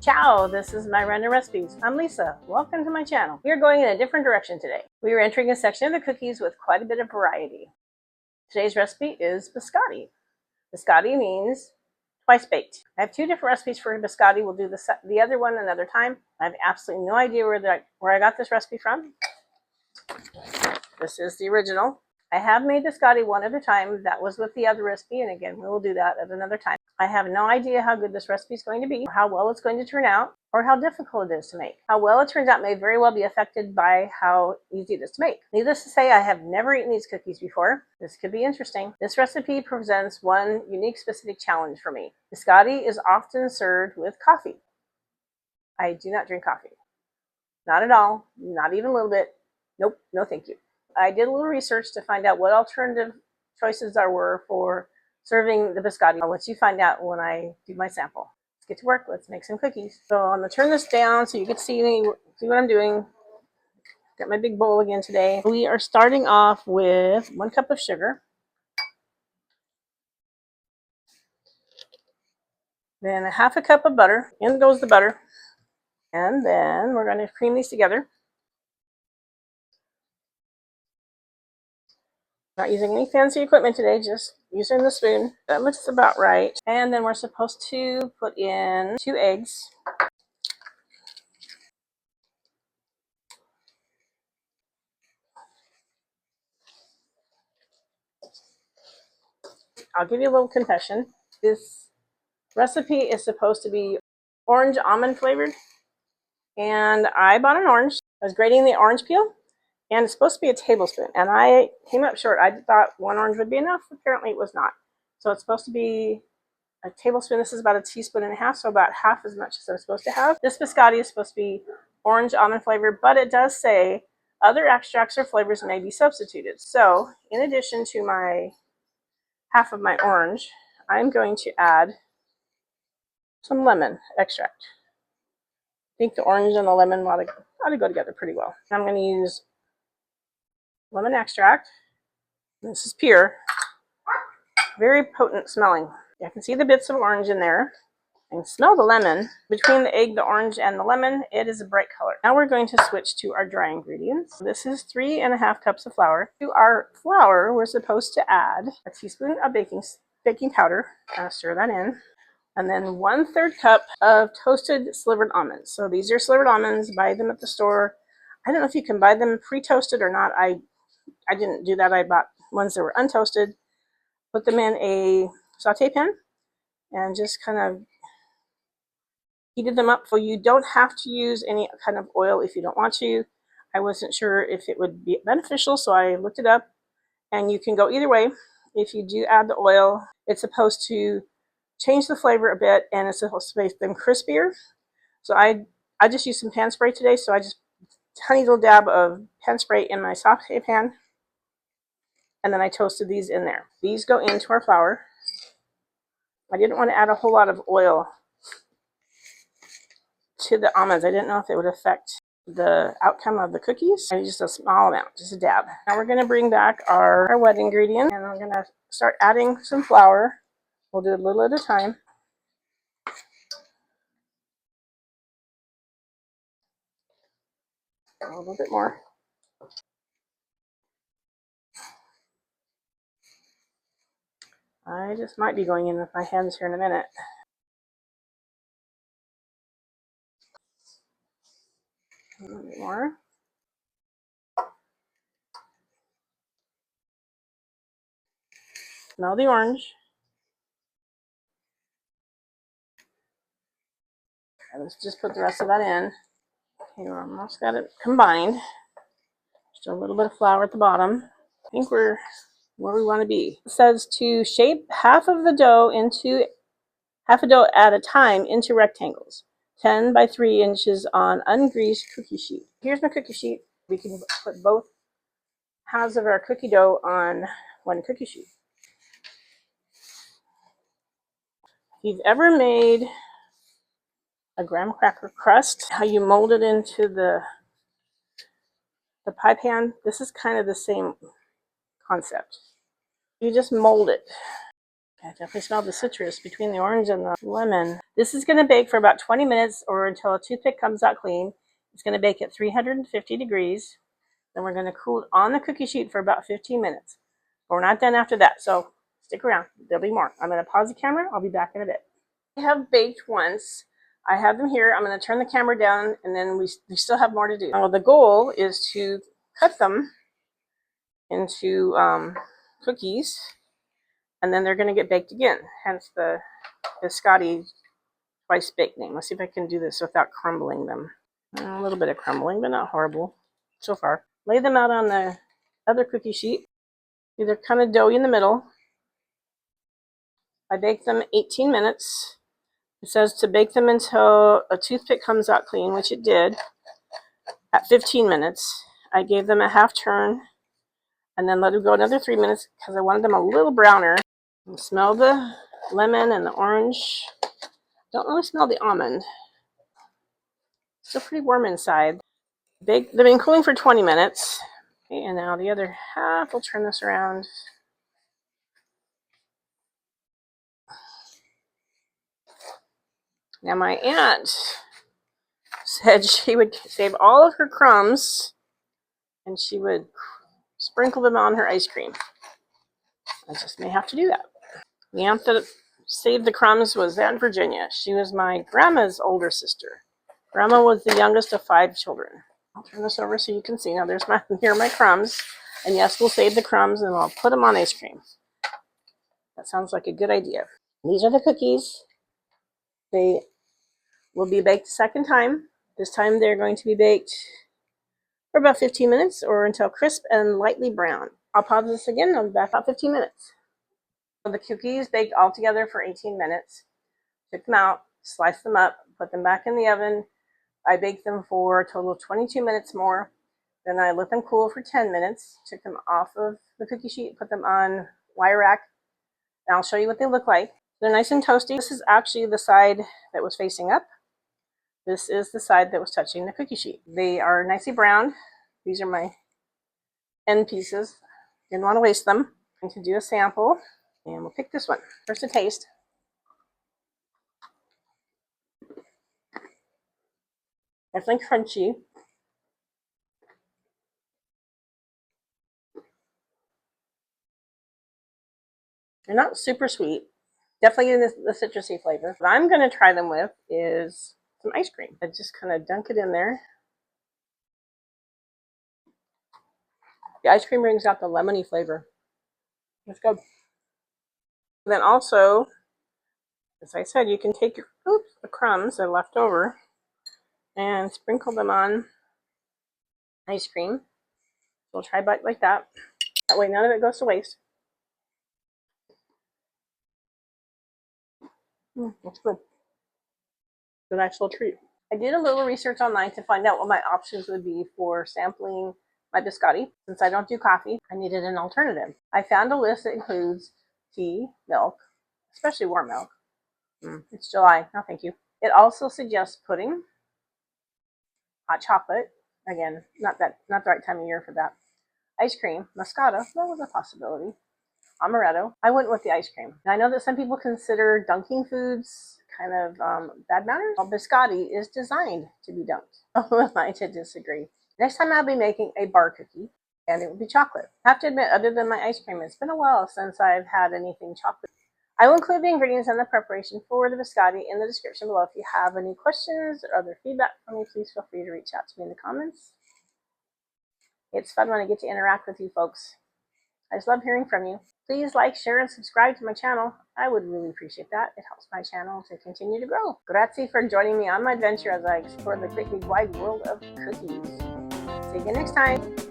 Ciao, this is my random recipes. I'm Lisa. Welcome to my channel. We are going in a different direction today. We are entering a section of the cookies with quite a bit of variety. Today's recipe is biscotti. Biscotti means twice baked. I have two different recipes for biscotti. We'll do the other one another time. I have absolutely no idea where I got this recipe from. This is the original. I have made biscotti one at a time. That was with the other recipe, and again, we will do that at another time. I have no idea how good this recipe is going to be, or how well it's going to turn out, or how difficult it is to make. How well it turns out may very well be affected by how easy it is to make. Needless to say, I have never eaten these cookies before. This could be interesting. This recipe presents one unique specific challenge for me. Biscotti is often served with coffee. I do not drink coffee. Not at all. Not even a little bit. Nope. No thank you. I did a little research to find out what alternative choices there were for serving the biscotti. I'll let you find out when I do my sample. Let's get to work. Let's make some cookies. So I'm going to turn this down so you can see what I'm doing. Got my big bowl again today. We are starting off with 1 cup of sugar. Then a half a cup of butter. In goes the butter. And then we're going to cream these together. Not using any fancy equipment today, just using the spoon. That looks about right. And then we're supposed to put in 2 eggs. I'll give you a little confession. This recipe is supposed to be orange-almond flavored. And I bought an orange. I was grating the orange peel. And it's supposed to be a tablespoon. And I came up short. I thought 1 orange would be enough. Apparently it was not. So it's supposed to be a tablespoon. This is about 1.5 teaspoons, so about half as much as I'm supposed to have. This biscotti is supposed to be orange almond flavored, but it does say other extracts or flavors may be substituted. So in addition to my half of my orange, I'm going to add some lemon extract. I think the orange and the lemon ought to go together pretty well. I'm going to use lemon extract. This is pure. Very potent smelling. I can see the bits of orange in there. I can smell the lemon. Between the egg, the orange, and the lemon, it is a bright color. Now we're going to switch to our dry ingredients. This is 3.5 cups of flour. To our flour, we're supposed to add a teaspoon of baking powder. Stir that in. And then 1/3 cup of toasted slivered almonds. So these are slivered almonds. Buy them at the store. I don't know if you can buy them pre-toasted or not. I didn't do that. I bought ones that were untoasted. Put them in a saute pan and just kind of heated them up. So you don't have to use any kind of oil if you don't want to. I wasn't sure if it would be beneficial, so I looked it up. And you can go either way. If you do add the oil, it's supposed to change the flavor a bit, and it's supposed to make them crispier. So I just used some pan spray today, so I just tiny little dab of pan spray in my saute pan. And then I toasted these in there. These go into our flour. I didn't want to add a whole lot of oil to the almonds. I didn't know if it would affect the outcome of the cookies. I just a small amount, just a dab. Now we're going to bring back our wet ingredient, and I'm going to start adding some flour. We'll do a little at a time. A little bit more. I just might be going in with my hands here in a minute. A little bit more. Smell the orange. Okay, let's just put the rest of that in. Okay, we're almost got it combined. Just a little bit of flour at the bottom. I think we're where we want to be. It says to shape half a dough at a time into rectangles, 10 by 3 inches on ungreased cookie sheet. Here's my cookie sheet. We can put both halves of our cookie dough on one cookie sheet. If you've ever made a graham cracker crust, how you mold it into the pie pan, this is kind of the same concept. You just mold it. I definitely smell the citrus between the orange and the lemon. This is going to bake for about 20 minutes or until a toothpick comes out clean. It's going to bake at 350 degrees. Then we're going to cool it on the cookie sheet for about 15 minutes. But we're not done after that, so stick around. There'll be more. I'm going to pause the camera. I'll be back in a bit. I have baked once. I have them here. I'm going to turn the camera down, and then we still have more to do. Well, the goal is to cut them into cookies, and then they're going to get baked again, hence the Biscotti twice baked name. Let's see if I can do this without crumbling them. A little bit of crumbling, but not horrible so far. Lay them out on the other cookie sheet. They're kind of doughy in the middle. I bake them 18 minutes. It says to bake them until a toothpick comes out clean, which it did at 15 minutes. I gave them a half turn and then let it go another 3 minutes because I wanted them a little browner. You smell the lemon and the orange. Don't really smell the almond. Still pretty warm inside. They've been cooling for 20 minutes. Okay, and now the other half, we'll turn this around. Now my aunt said she would save all of her crumbs and she would sprinkle them on her ice cream. I just may have to do that. The aunt that saved the crumbs was Aunt Virginia. She was my grandma's older sister. Grandma was the youngest of 5 children. I'll turn this over so you can see. Now here are my crumbs. And yes, we'll save the crumbs and I'll put them on ice cream. That sounds like a good idea. These are the cookies. They will be baked a second time. This time they're going to be baked for about 15 minutes or until crisp and lightly brown. I'll pause this again. I'll be back about 15 minutes. So the cookies baked all together for 18 minutes. Took them out, sliced them up, put them back in the oven. I baked them for a total of 22 minutes more. Then I let them cool for 10 minutes. Took them off of the cookie sheet, put them on wire rack. And I'll show you what they look like. They're nice and toasty. This is actually the side that was facing up. This is the side that was touching the cookie sheet. They are nicely browned. These are my end pieces. Didn't want to waste them. I'm going to do a sample, and we'll pick this one. First a taste. Definitely crunchy. They're not super sweet. Definitely getting the citrusy flavor. What I'm going to try them with is some ice cream. I just kind of dunk it in there. The ice cream brings out the lemony flavor. Let's go. Then also, as I said, you can take the crumbs that are left over and sprinkle them on ice cream. We'll try bite like that. That way none of it goes to waste. That's good. It's a nice little treat. I did a little research online to find out what my options would be for sampling my biscotti. Since I don't do coffee, I needed an alternative. I found a list that includes tea, milk, especially warm milk. It's July. No, thank you. It also suggests pudding, hot chocolate. Again, not the right time of year for that. Ice cream, Moscato. That was a possibility. Amaretto. I went with the ice cream. Now, I know that some people consider dunking foods kind of bad manners. Well, biscotti is designed to be dunked. Who am I to disagree? Next time I'll be making a bar cookie, and it will be chocolate. I have to admit, other than my ice cream, it's been a while since I've had anything chocolate. I will include the ingredients and the preparation for the biscotti in the description below. If you have any questions or other feedback for me, please feel free to reach out to me in the comments. It's fun when I get to interact with you folks. I just love hearing from you. Please like, share, and subscribe to my channel. I would really appreciate that. It helps my channel to continue to grow. Grazie for joining me on my adventure as I explore the great big wide world of cookies. See you again next time.